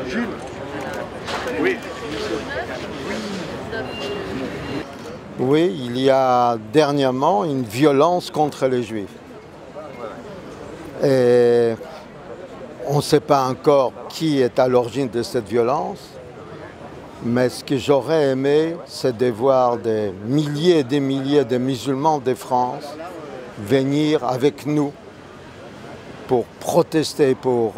Jules. Oui. Oui, il y a dernièrement une violence contre les Juifs. Et on ne sait pas encore qui est à l'origine de cette violence, mais ce que j'aurais aimé, c'est de voir des milliers et des milliers de musulmans de France venir avec nous pour protester, pour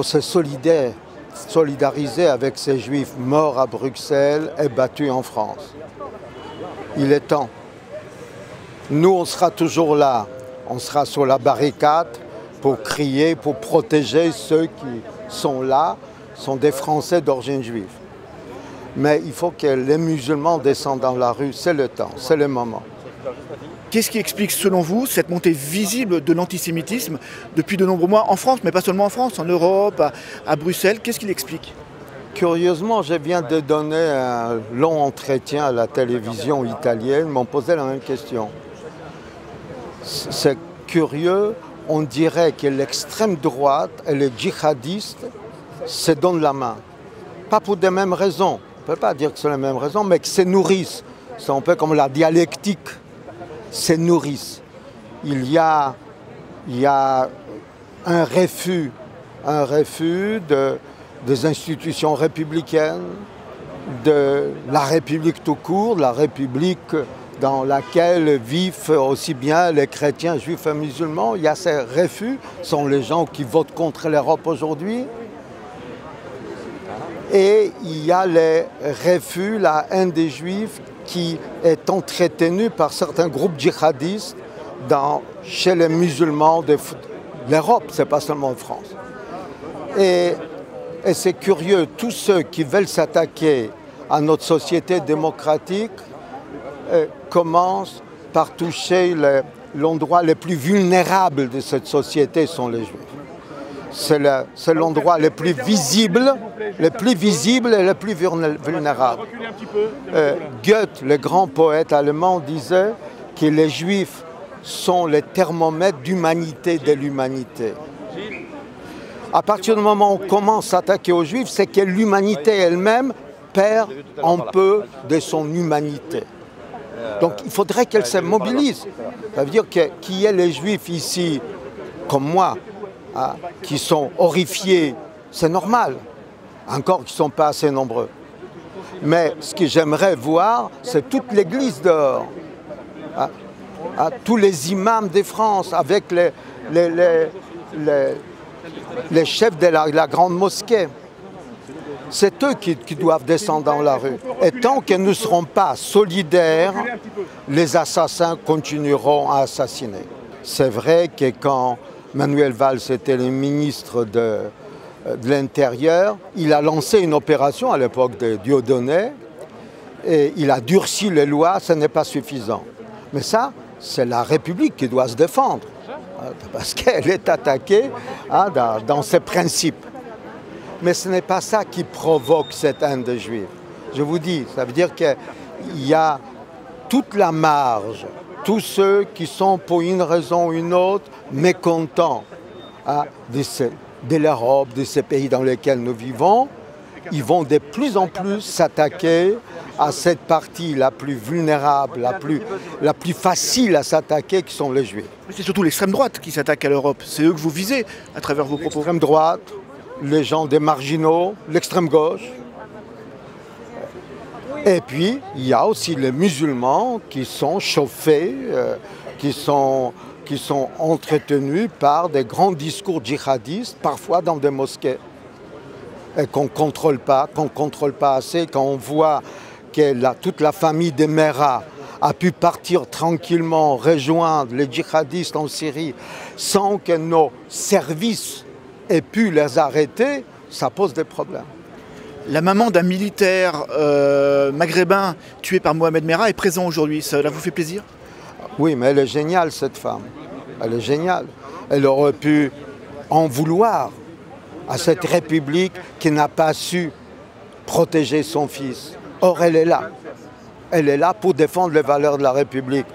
se solidariser avec ces Juifs morts à Bruxelles et battus en France. Il est temps. Nous, on sera toujours là. On sera sur la barricade pour crier, pour protéger ceux qui sont là, sont des Français d'origine juive. Mais il faut que les musulmans descendent dans la rue. C'est le temps, c'est le moment. Qu'est-ce qui explique, selon vous, cette montée visible de l'antisémitisme depuis de nombreux mois en France, mais pas seulement en France, en Europe, à Bruxelles? Qu'est-ce qui l'explique? Curieusement, je viens de donner un long entretien à la télévision italienne. Ils m'ont posé la même question. C'est curieux, on dirait que l'extrême droite et les djihadistes se donnent la main. Pas pour des mêmes raisons. On ne peut pas dire que c'est les mêmes raisons, mais que se nourrissent. C'est un peu comme la dialectique. Se nourrissent. Il y a un refus des institutions républicaines, de la République tout court, la République dans laquelle vivent aussi bien les chrétiens, juifs et musulmans. Il y a ces refus, ce sont les gens qui votent contre l'Europe aujourd'hui. Et il y a les refus, la haine des juifs qui est entretenue par certains groupes djihadistes chez les musulmans de l'Europe, ce n'est pas seulement en France. Et c'est curieux, tous ceux qui veulent s'attaquer à notre société démocratique commencent par toucher l'endroit le plus vulnérable de cette société, sont les Juifs. C'est l'endroit le plus visible et le plus vulnérable. Goethe, le grand poète allemand, disait que les Juifs sont les thermomètres d'humanité de l'humanité. À partir du moment où on commence à s'attaquer aux Juifs, c'est que l'humanité elle-même perd un peu de son humanité. Donc il faudrait qu'elle se mobilise. Ça veut dire qu'il y ait les Juifs ici, comme moi, qui sont horrifiés, c'est normal. Encore qu'ils ne sont pas assez nombreux. Mais ce que j'aimerais voir, c'est toute l'Église dehors. Tous les imams de France, avec les chefs de la grande mosquée. C'est eux qui doivent descendre dans la rue. Et tant qu'ils ne seront pas solidaires, les assassins continueront à assassiner. C'est vrai que quand Manuel Valls était le ministre de l'Intérieur, il a lancé une opération à l'époque de Dieudonné et il a durci les lois, ce n'est pas suffisant. Mais ça, c'est la République qui doit se défendre, parce qu'elle est attaquée dans ses principes. Mais ce n'est pas ça qui provoque cette haine des Juifs. Je vous dis, ça veut dire qu'il y a toute la marge, tous ceux qui sont pour une raison ou une autre mécontents de l'Europe, de ces pays dans lesquels nous vivons, ils vont de plus en plus s'attaquer à cette partie la plus vulnérable, la plus facile à s'attaquer, qui sont les Juifs. Mais c'est surtout l'extrême droite qui s'attaque à l'Europe. C'est eux que vous visez à travers vos propos. L'extrême droite, les gens des marginaux, l'extrême gauche. Et puis, il y a aussi les musulmans qui sont chauffés, qui sont entretenus par des grands discours djihadistes, parfois dans des mosquées. Et qu'on ne contrôle pas assez, quand on voit que toute la famille des Merah a pu partir tranquillement, rejoindre les djihadistes en Syrie, sans que nos services aient pu les arrêter, ça pose des problèmes. La maman d'un militaire maghrébin tué par Mohamed Merah est présente aujourd'hui. Cela vous fait plaisir? Oui, mais elle est géniale, cette femme. Elle est géniale. Elle aurait pu en vouloir à cette République qui n'a pas su protéger son fils. Or, elle est là. Elle est là pour défendre les valeurs de la République.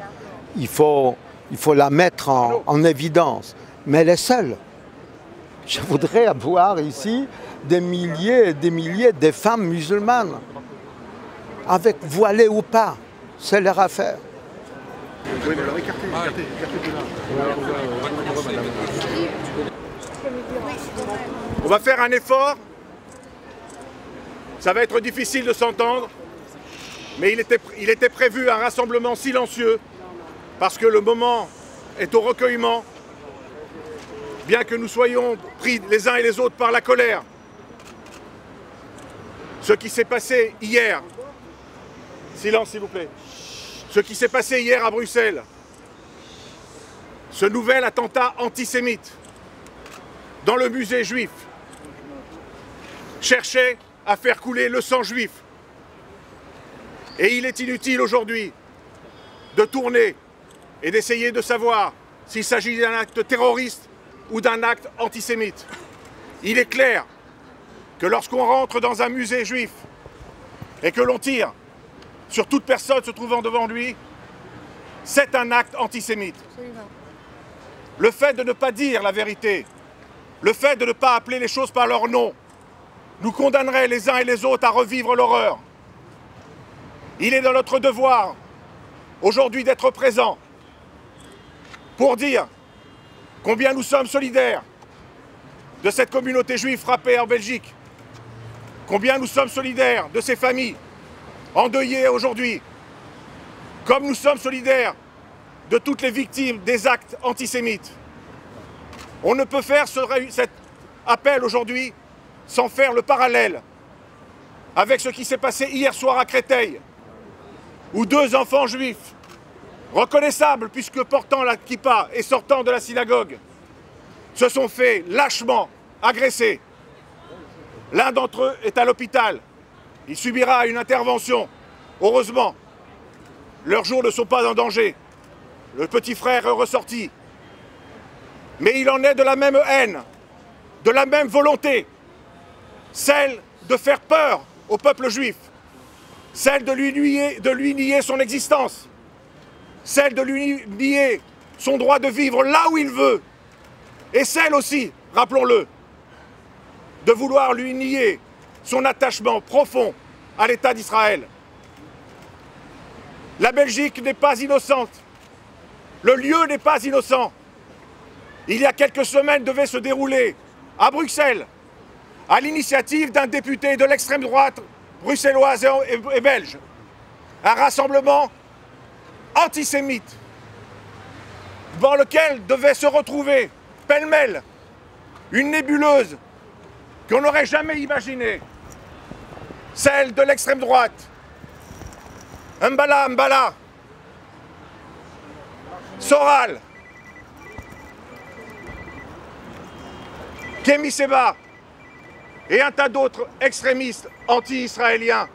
Il faut il faut la mettre en évidence. Mais elle est seule. Je voudrais avoir ici des milliers et des milliers de femmes musulmanes, avec voilées ou pas, c'est leur affaire. Oui, mais alors écartez de là. On va faire un effort. Ça va être difficile de s'entendre, mais il était prévu un rassemblement silencieux, parce que le moment est au recueillement, bien que nous soyons pris les uns et les autres par la colère. Ce qui s'est passé hier, silence s'il vous plaît, ce qui s'est passé hier à Bruxelles, ce nouvel attentat antisémite dans le musée juif, cherchait à faire couler le sang juif. Et il est inutile aujourd'hui de tourner et d'essayer de savoir s'il s'agit d'un acte terroriste ou d'un acte antisémite. Il est clair que lorsqu'on rentre dans un musée juif et que l'on tire sur toute personne se trouvant devant lui, c'est un acte antisémite. Le fait de ne pas dire la vérité, le fait de ne pas appeler les choses par leur nom, nous condamnerait les uns et les autres à revivre l'horreur. Il est dans notre devoir aujourd'hui d'être présents pour dire combien nous sommes solidaires de cette communauté juive frappée en Belgique, combien nous sommes solidaires de ces familles endeuillées aujourd'hui, comme nous sommes solidaires de toutes les victimes des actes antisémites. On ne peut faire cet appel aujourd'hui sans faire le parallèle avec ce qui s'est passé hier soir à Créteil, où 2 enfants juifs, reconnaissables puisque portant la kippa et sortant de la synagogue, se sont fait lâchement agresser. L'un d'entre eux est à l'hôpital. Il subira une intervention. Heureusement, leurs jours ne sont pas en danger. Le petit frère est ressorti. Mais il en est de la même haine, de la même volonté, celle de faire peur au peuple juif, celle de lui nier son existence, celle de lui nier son droit de vivre là où il veut, et celle aussi, rappelons-le, de vouloir lui nier son attachement profond à l'État d'Israël. La Belgique n'est pas innocente, le lieu n'est pas innocent. Il y a quelques semaines devait se dérouler à Bruxelles, à l'initiative d'un député de l'extrême droite bruxelloise et belge, un rassemblement antisémite dans lequel devait se retrouver pêle-mêle une nébuleuse qu'on n'aurait jamais imaginée, celle de l'extrême droite. Mbala, Soral, Kemi Seba et un tas d'autres extrémistes anti-israéliens.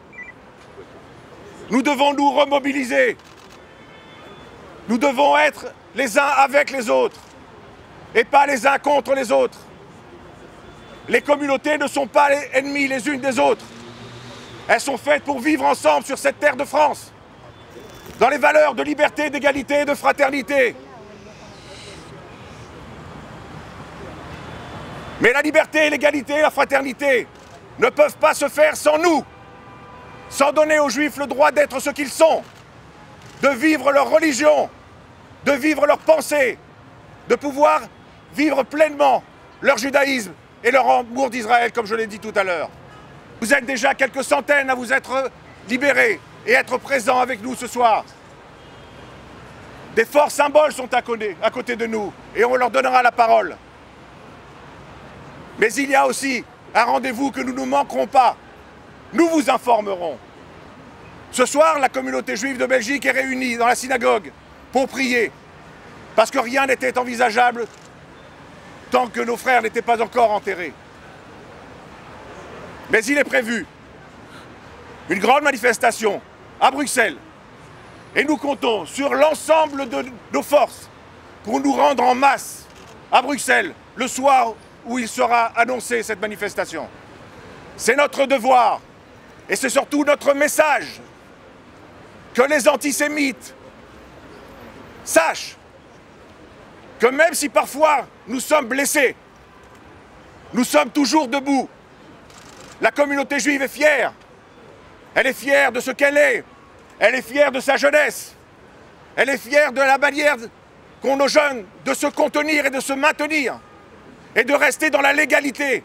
Nous devons nous remobiliser. Nous devons être les uns avec les autres et pas les uns contre les autres. Les communautés ne sont pas les ennemies les unes des autres. Elles sont faites pour vivre ensemble sur cette terre de France, dans les valeurs de liberté, d'égalité et de fraternité. Mais la liberté, l'égalité et la fraternité ne peuvent pas se faire sans nous, sans donner aux Juifs le droit d'être ce qu'ils sont, de vivre leur religion, de vivre leur pensée, de pouvoir vivre pleinement leur judaïsme et leur amour d'Israël, comme je l'ai dit tout à l'heure. Vous êtes déjà quelques centaines à vous être libérés et être présents avec nous ce soir. Des forts symboles sont à côté de nous et on leur donnera la parole. Mais il y a aussi un rendez-vous que nous ne manquerons pas. Nous vous informerons. Ce soir, la communauté juive de Belgique est réunie dans la synagogue pour prier, parce que rien n'était envisageable tant que nos frères n'étaient pas encore enterrés. Mais il est prévu une grande manifestation à Bruxelles et nous comptons sur l'ensemble de nos forces pour nous rendre en masse à Bruxelles le soir où il sera annoncé cette manifestation. C'est notre devoir et c'est surtout notre message que les antisémites sachent que même si parfois nous sommes blessés, nous sommes toujours debout. La communauté juive est fière. Elle est fière de ce qu'elle est. Elle est fière de sa jeunesse. Elle est fière de la manière qu'ont nos jeunes de se contenir et de se maintenir et de rester dans la légalité.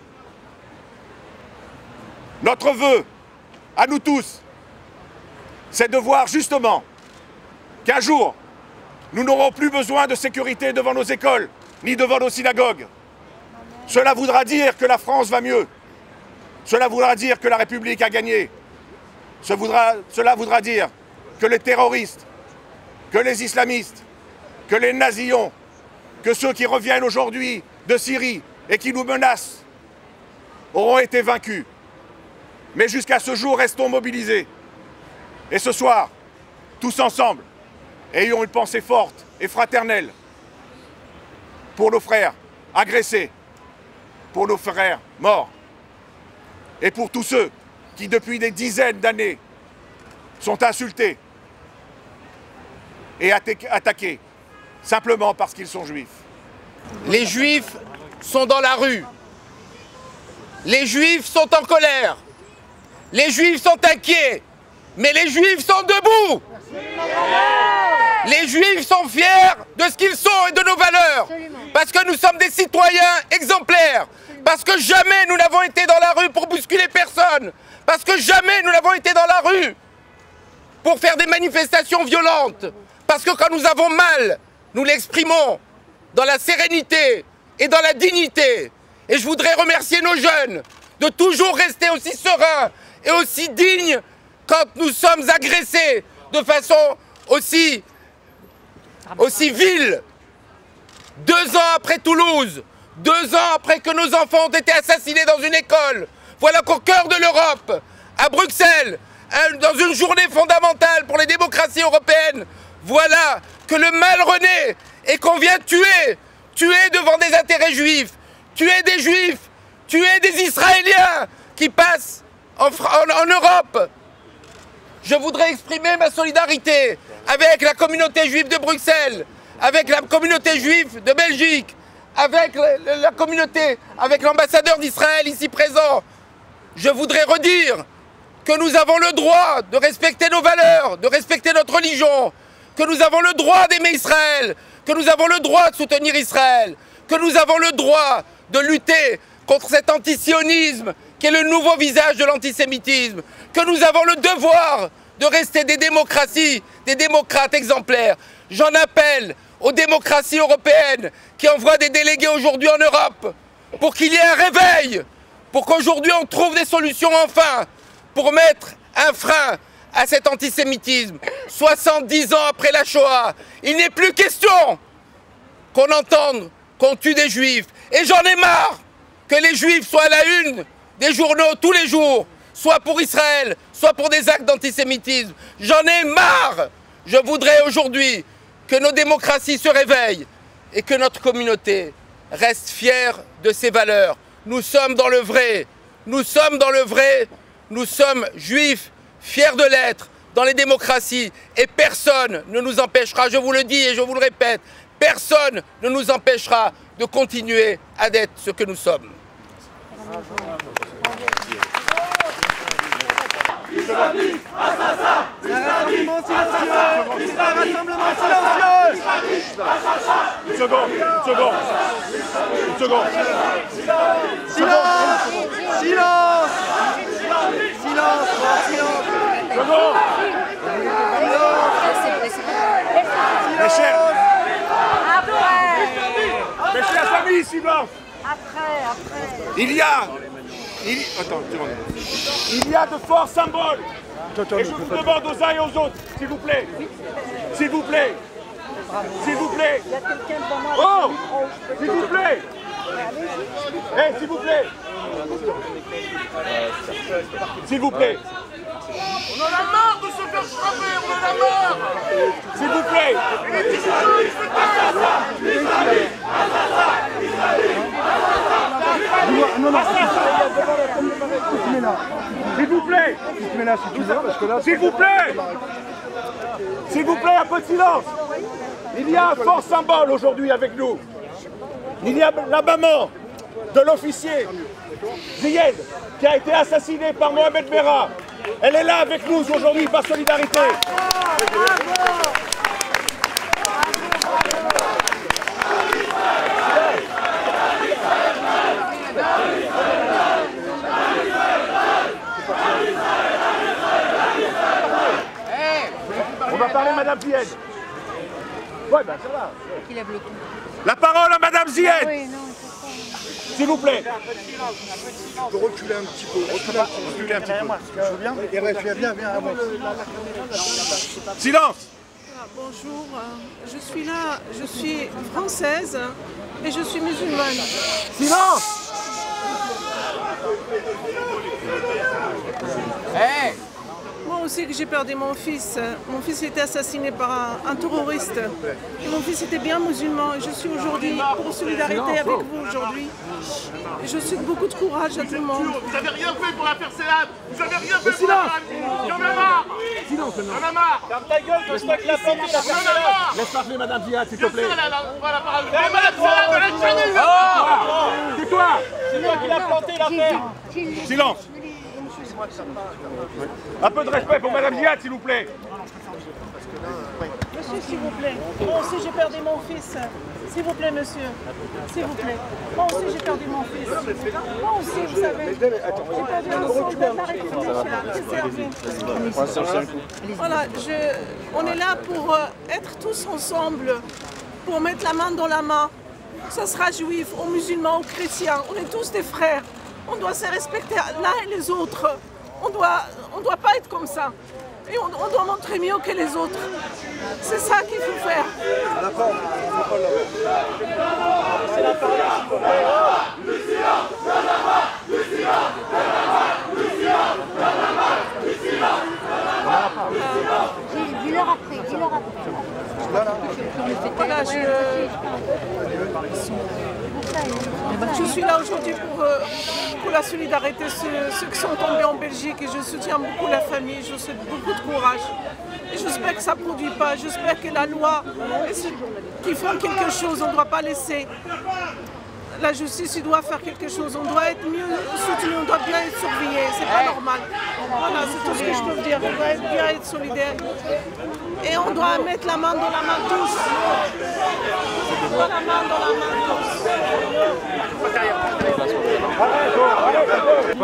Notre vœu, à nous tous, c'est de voir justement qu'un jour, nous n'aurons plus besoin de sécurité devant nos écoles, ni devant nos synagogues. Cela voudra dire que la France va mieux. Cela voudra dire que la République a gagné. Cela voudra dire que les terroristes, que les islamistes, que les nazillons, que ceux qui reviennent aujourd'hui de Syrie et qui nous menacent auront été vaincus. Mais jusqu'à ce jour, restons mobilisés. Et ce soir, tous ensemble, ayons une pensée forte et fraternelle pour nos frères agressés, pour nos frères morts et pour tous ceux qui, depuis des dizaines d'années, sont insultés et attaqués simplement parce qu'ils sont juifs. Les juifs sont dans la rue. Les juifs sont en colère. Les juifs sont inquiets. Mais les juifs sont debout. Les juifs sont fiers de ce qu'ils sont et de nos valeurs. Parce que nous sommes des citoyens exemplaires. Parce que jamais nous n'avons été dans la rue pour bousculer personne. Parce que jamais nous n'avons été dans la rue pour faire des manifestations violentes. Parce que quand nous avons mal, nous l'exprimons dans la sérénité et dans la dignité. Et je voudrais remercier nos jeunes de toujours rester aussi sereins et aussi dignes quand nous sommes agressés de façon aussi vile. 2 ans après Toulouse, 2 ans après que nos enfants ont été assassinés dans une école, voilà qu'au cœur de l'Europe, à Bruxelles, dans une journée fondamentale pour les démocraties européennes, voilà que le mal renaît et qu'on vient tuer devant des intérêts juifs, tuer des juifs, tuer des Israéliens qui passent en Europe. Je voudrais exprimer ma solidarité avec la communauté juive de Bruxelles, avec la communauté juive de Belgique, avec la communauté, avec l'ambassadeur d'Israël ici présent. Je voudrais redire que nous avons le droit de respecter nos valeurs, de respecter notre religion, que nous avons le droit d'aimer Israël, que nous avons le droit de soutenir Israël, que nous avons le droit de lutter contre cet antisionisme qui est le nouveau visage de l'antisémitisme, que nous avons le devoir de rester des démocraties, des démocrates exemplaires. J'en appelle aux démocraties européennes qui envoient des délégués aujourd'hui en Europe pour qu'il y ait un réveil, pour qu'aujourd'hui on trouve des solutions enfin, pour mettre un frein à cet antisémitisme. 70 ans après la Shoah, il n'est plus question qu'on entende qu'on tue des juifs. Et j'en ai marre que les juifs soient à la une des journaux tous les jours, soit pour Israël, soit pour des actes d'antisémitisme. J'en ai marre. Je voudrais aujourd'hui que nos démocraties se réveillent et que notre communauté reste fière de ses valeurs. Nous sommes dans le vrai. Nous sommes dans le vrai. Nous sommes juifs, fiers de l'être, dans les démocraties. Et personne ne nous empêchera, je vous le dis et je vous le répète, personne ne nous empêchera de continuer à être ce que nous sommes. Islamiste, assassin! Rassemblement silencieux! Rassemblement silencieux! Une seconde! Silence! Silence! Silence! Seconde! Mes chers amis, silence! Il y a de forts symboles. Et je vous demande aux uns et aux autres, s'il vous plaît. S'il vous plaît. Oh! S'il vous plaît. Eh, s'il vous plaît. S'il vous plaît. On en a marre de se faire frapper, on en a marre! S'il vous plaît. S'il vous plaît. S'il vous plaît. S'il vous plaît, un peu de silence. Il y a un fort symbole aujourd'hui avec nous. Il y a la maman de l'officier Ziyed qui a été assassiné par Mohamed Merah. Elle est là avec nous aujourd'hui par solidarité. On va parler Madame Ziyed. Ouais, ben ça va. La parole à Madame Ziyed. S'il vous plaît. On peut reculer un petit peu. Reculer un petit peu. Je veux bien. Et viens, avance. Silence. Bonjour, je suis là, je suis française et je suis musulmane. Silence. Moi aussi que j'ai perdu mon fils. Mon fils a été assassiné par un terroriste. Et mon fils était bien musulman. Et je suis aujourd'hui pour solidarité avec vous aujourd'hui. Et je souhaite beaucoup de courage à tout le monde. Vous avez rien fait pour l'affaire Séad. Vous avez rien fait pour la famille. Y'en a marre. Silence maintenant. Y'en a marre. Ferme ta gueule, que je t'ai la planté la Y'en a marre. Laisse parler Madame Ziyed, s'il te plaît. Voilà, parole. Mais Madame Séad, elle est jamais eu. Tais-toi. C'est toi qui l'as planté l'affaire. Silence. Un peu de respect pour Madame Ziyed, s'il vous plaît. Monsieur, s'il vous plaît. Moi aussi j'ai perdu mon fils. S'il vous plaît, monsieur. S'il vous plaît. Moi aussi j'ai perdu mon fils. Moi aussi, vous savez. J'ai perdu un soldat de la République qui servait. Voilà, on est là pour être tous ensemble, pour mettre la main dans la main. Ça sera juif, ou musulman, ou chrétien. On est tous des frères. On doit se respecter l'un et les autres. On doit pas être comme ça. Et on doit montrer mieux que les autres. C'est ça qu'il faut faire. Dis-leur après. Voilà, je suis là aujourd'hui pour la solidarité, ceux qui sont tombés en Belgique, et je soutiens beaucoup la famille, je souhaite beaucoup de courage. Et j'espère que ça ne produit pas, j'espère que la loi, qu'ils font quelque chose, on ne doit pas laisser. La justice, il doit faire quelque chose, on doit être mieux soutenu, on doit bien être surveillé, c'est pas normal. Voilà, c'est tout ce que je peux dire, on doit bien être solidaire. Et on doit mettre la main dans la main tous. On doit la main dans la main tous.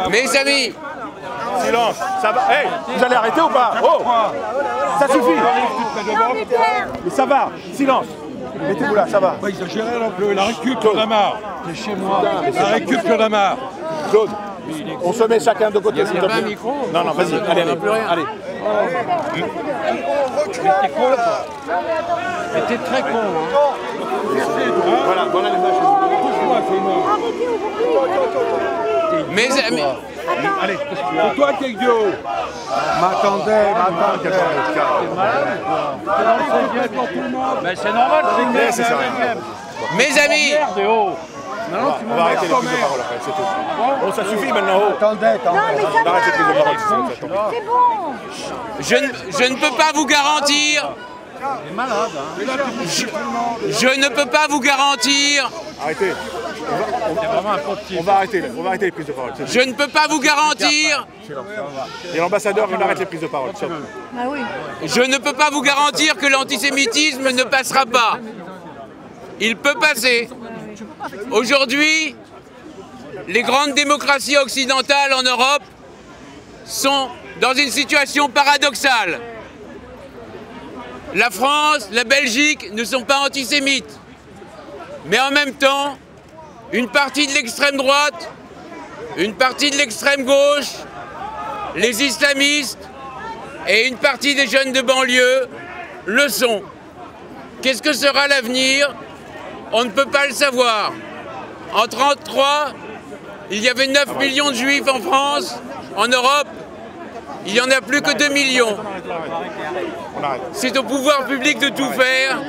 Mes amis, Silence. Ça va. Hey, vous allez arrêter ou pas? Oh, ça suffit. Mais ça va. Silence. Mettez-vous là, ça va. Pas exagérer non plus. La récup, on a marre. C'est chez moi. La récup, on a marre. Claude, on se met chacun de côté, s'il te plaît. Non, vas-y, allez. Allez. Mais t'es très con. Voilà les mes amis, Allez. C'est toi qui es idiot. M'attendez. Mais c'est normal, c'est ça. mes amis, On va arrêter les prises de parole après, c'est tout. Bon, ça suffit maintenant. Attendez. On arrête les prises de parole. C'est bon. je ne peux pas vous garantir. Je ne peux pas vous garantir. Arrêtez. On va arrêter les prises de parole. Je ne peux pas vous garantir. Et l'ambassadeur, on arrête les prises de parole. Ah oui. Je ne peux pas vous garantir que l'antisémitisme ne passera pas. Il peut passer. Aujourd'hui, les grandes démocraties occidentales en Europe sont dans une situation paradoxale. La France, la Belgique ne sont pas antisémites. Mais en même temps, une partie de l'extrême droite, une partie de l'extrême gauche, les islamistes et une partie des jeunes de banlieue le sont. Qu'est-ce que sera l'avenir? On ne peut pas le savoir. En 1933, il y avait 9 millions de juifs en France. En Europe, il n'y en a plus que 2 millions. C'est au pouvoir public de tout faire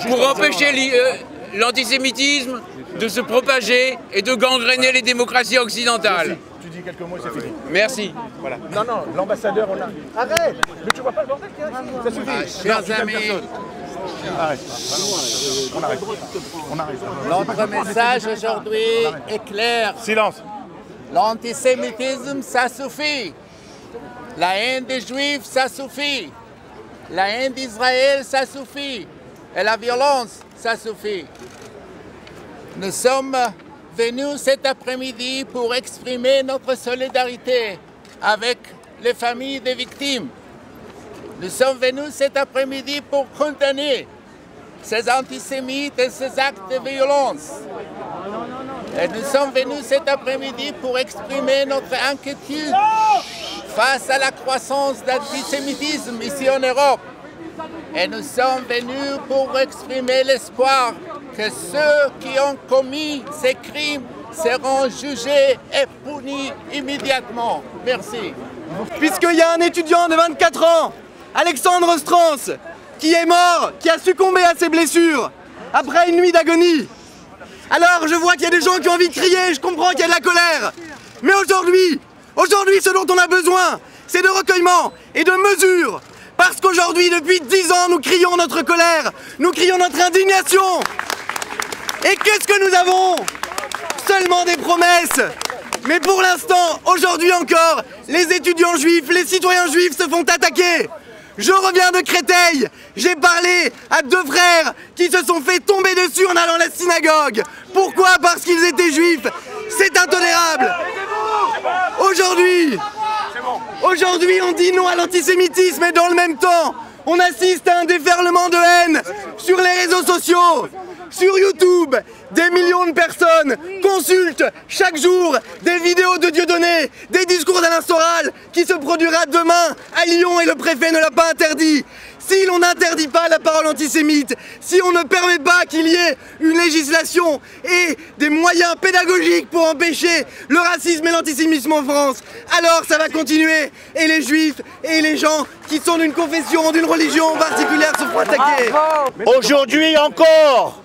pour empêcher l'antisémitisme de se propager et de gangréner les démocraties occidentales. Tu dis quelques mots et c'est fini. Merci. Voilà. Non, l'ambassadeur, on a... Arrête. Mais tu vois pas le bordel qu'il y a ici. Ça suffit. Chers amis, Notre message aujourd'hui est clair. Silence. L'antisémitisme, ça suffit. La haine des Juifs, ça suffit. La haine d'Israël, ça suffit. Et la violence, ça suffit. Nous sommes venus cet après-midi pour exprimer notre solidarité avec les familles des victimes. Nous sommes venus cet après-midi pour condamner ces antisémites et ces actes de violence. Et nous sommes venus cet après-midi pour exprimer notre inquiétude face à la croissance d'antisémitisme ici en Europe. Et nous sommes venus pour exprimer l'espoir que ceux qui ont commis ces crimes seront jugés et punis immédiatement. Merci. Puisqu'il y a un étudiant de 24 ans, Alexandre Strans, qui est mort, qui a succombé à ses blessures après une nuit d'agonie. Alors je vois qu'il y a des gens qui ont envie de crier, je comprends qu'il y a de la colère. Mais aujourd'hui, ce dont on a besoin, c'est de recueillement et de mesures. Parce qu'aujourd'hui, depuis 10 ans, nous crions notre colère, nous crions notre indignation. Et qu'est-ce que nous avons? Seulement des promesses. Mais pour l'instant, aujourd'hui encore, les étudiants juifs, les citoyens juifs se font attaquer. Je reviens de Créteil, j'ai parlé à 2 frères qui se sont fait tomber dessus en allant à la synagogue. Pourquoi? Parce qu'ils étaient juifs. C'est intolérable. Aujourd'hui, on dit non à l'antisémitisme et dans le même temps, on assiste à un déferlement de haine sur les réseaux sociaux. Sur YouTube, des millions de personnes consultent chaque jour des vidéos de Dieudonné, des discours d'Alain Soral qui se produira demain à Lyon et le préfet ne l'a pas interdit. Si l'on n'interdit pas la parole antisémite, si on ne permet pas qu'il y ait une législation et des moyens pédagogiques pour empêcher le racisme et l'antisémitisme en France, alors ça va continuer et les juifs et les gens qui sont d'une confession, d'une religion particulière se feront attaquer. Aujourd'hui encore,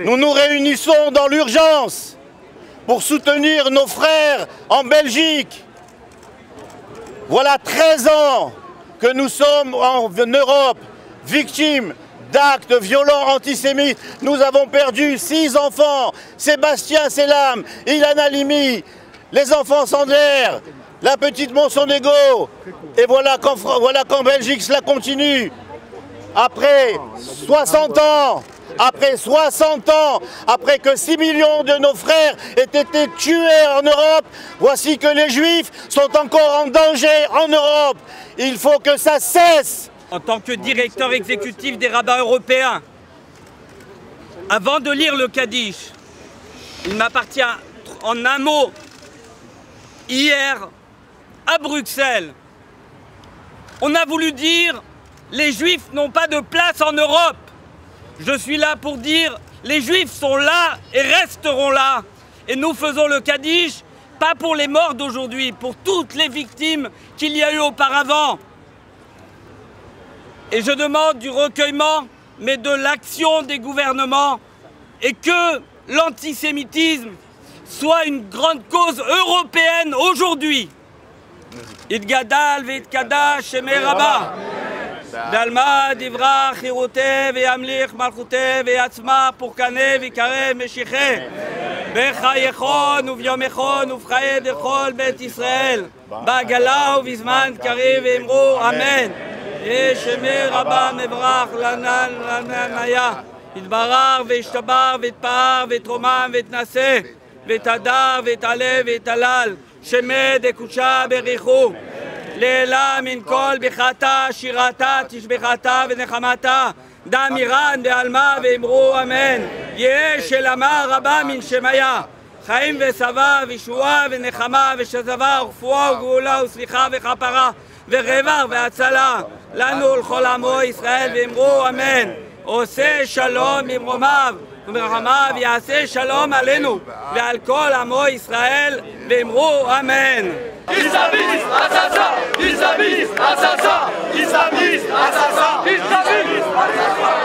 nous nous réunissons dans l'urgence pour soutenir nos frères en Belgique. Voilà 13 ans que nous sommes en Europe victimes d'actes violents antisémites. Nous avons perdu 6 enfants, Sébastien Selam, Ilan Halimi, les enfants Sandler, la petite Monsonego. Et voilà qu'en Belgique cela continue. Après 60 ans, après que 6 millions de nos frères aient été tués en Europe, voici que les Juifs sont encore en danger en Europe. Il faut que ça cesse. En tant que directeur exécutif des rabbins européens, avant de lire le Kaddish, il m'appartient en un mot, hier, à Bruxelles, on a voulu dire « les Juifs n'ont pas de place en Europe ». Je suis là pour dire les Juifs sont là et resteront là. Et nous faisons le Kaddish, pas pour les morts d'aujourd'hui, pour toutes les victimes qu'il y a eu auparavant. Et je demande du recueillement, mais de l'action des gouvernements et que l'antisémitisme soit une grande cause européenne aujourd'hui. Itgadal v'Itkadash Shemei Rabbah. D'Alma, d'Ivra, Chiroté, Ve'amlich, Malchuté, Ve'atzma, Pourkane, Ve'kare, Meshiché, Ve'chayechon, Uvyomechon, Ufchaed, Echol, Bet Israël, Bagala, Uvizman, Kari, Ve'imro, Amen. Et Shemei Rabbah, Mevrach, Lanan, Lananaya, Itbarar, Ve'ishtabar, Ve'tpar, Ve'tromam, Ve'tnase, Ve'tadar, Ve'tale, Ve'talal, Shemei Dekucha, Berichou. Léla min kol bichata, shirata, tishbechata, ve'nechamata, damiran, ve'alma, ve'imru, amen. Yesh elama rabba min shemaya, chaim ve'sava, ve'shua, ve'nechama, ve'shazava, ורפואה וגאולה וסליחה וכפרה, ורווח והצלה, לנו ולכל עמו ישראל, ואמרו אמן. עושה שלום ממרומיו ומרחמיו, יעשה שלום עלינו ועל כל עמו ישראל, ואמרו אמן. Islamiste, assassin! Islamiste, assassin! Islamiste, assassin! Islamiste, assassin!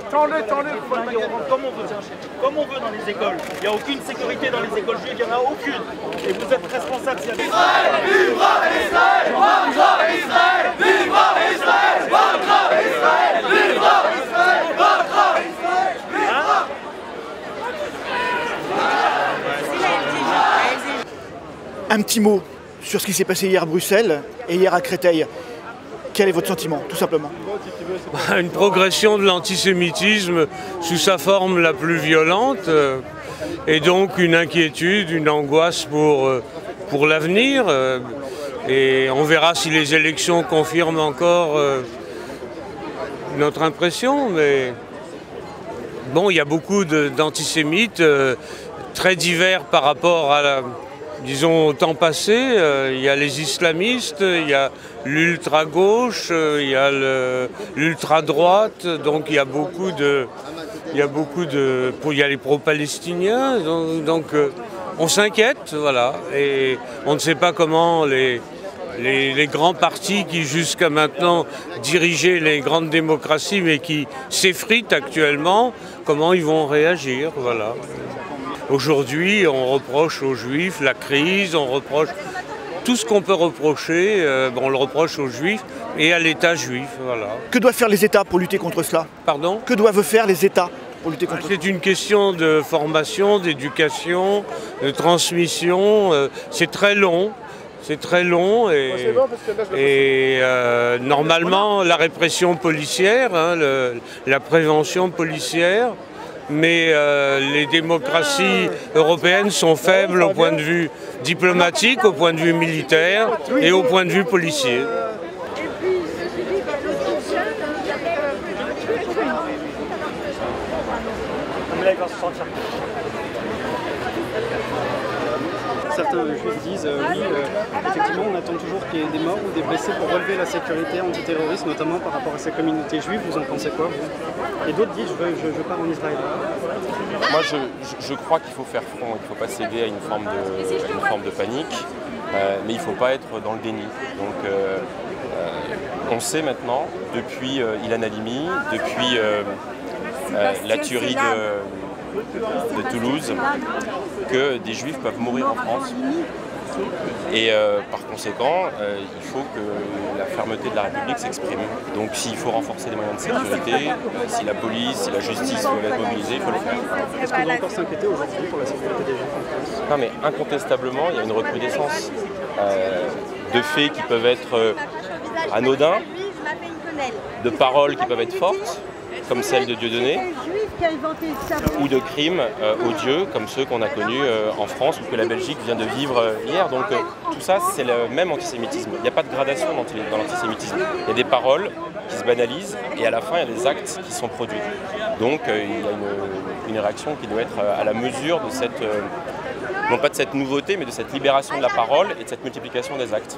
Tends-le. Comme on veut dans les écoles. Il n'y a aucune sécurité dans les écoles juives, il n'y en a aucune. Et vous êtes responsable s'il y a des... Israël, vivra Israël, vivra Israël, vivra Israël, vivra Israël, vivra Israël, vivra Israël, vivra. Un petit mot sur ce qui s'est passé hier à Bruxelles et hier à Créteil. Quel est votre sentiment, tout simplement? Une progression de l'antisémitisme sous sa forme la plus violente et donc une inquiétude, une angoisse pour l'avenir. Et on verra si les élections confirment encore notre impression. Mais bon, il y a beaucoup d'antisémites très divers par rapport à disons, au temps passé. Il y a les islamistes, il y a l'ultra-gauche, il y a l'ultra-droite, donc il y a les pro-palestiniens, donc on s'inquiète, voilà, et on ne sait pas comment les grands partis qui jusqu'à maintenant dirigeaient les grandes démocraties mais qui s'effritent actuellement, comment ils vont réagir, voilà. Aujourd'hui, on reproche aux Juifs la crise, on reproche tout ce qu'on peut reprocher, on le reproche aux Juifs et à l'État juif. Voilà. Que doivent faire les États pour lutter contre cela? Pardon? Que doivent faire les États pour lutter contre cela? C'est une question de formation, d'éducation, de transmission. C'est très long. C'est très long et normalement la répression policière, la prévention policière, mais les démocraties européennes sont faibles au point de vue diplomatique, au point de vue militaire et au point de vue policier. Certains juifs disent oui, effectivement on attend toujours qu'il y ait des morts ou des blessés pour relever la sécurité antiterroriste, notamment par rapport à ces communautés juives. Vous en pensez quoi, vous? Et d'autres disent je pars en Israël. Moi je crois qu'il faut faire front, il ne faut pas céder à une forme de panique, mais il ne faut pas être dans le déni. Donc on sait maintenant, depuis Ilan Halimi, depuis la tuerie de Toulouse, que des juifs peuvent mourir en France. Et par conséquent, il faut que la fermeté de la République s'exprime. Donc s'il faut renforcer les moyens de sécurité, si la police, si la justice doivent être mobilisées, il faut le faire. Est-ce qu'on doit encore s'inquiéter aujourd'hui pour la sécurité des juifs en France? Non mais incontestablement, il y a une recrudescence de faits qui peuvent être anodins, de paroles qui peuvent être fortes, comme celle de Dieudonné, ou de crimes odieux comme ceux qu'on a connus en France ou que la Belgique vient de vivre hier. Donc tout ça, c'est le même antisémitisme. Il n'y a pas de gradation dans l'antisémitisme. Il y a des paroles qui se banalisent et à la fin, il y a des actes qui sont produits. Donc il y a une réaction qui doit être à la mesure de cette, non pas de cette nouveauté, mais de cette libération de la parole et de cette multiplication des actes.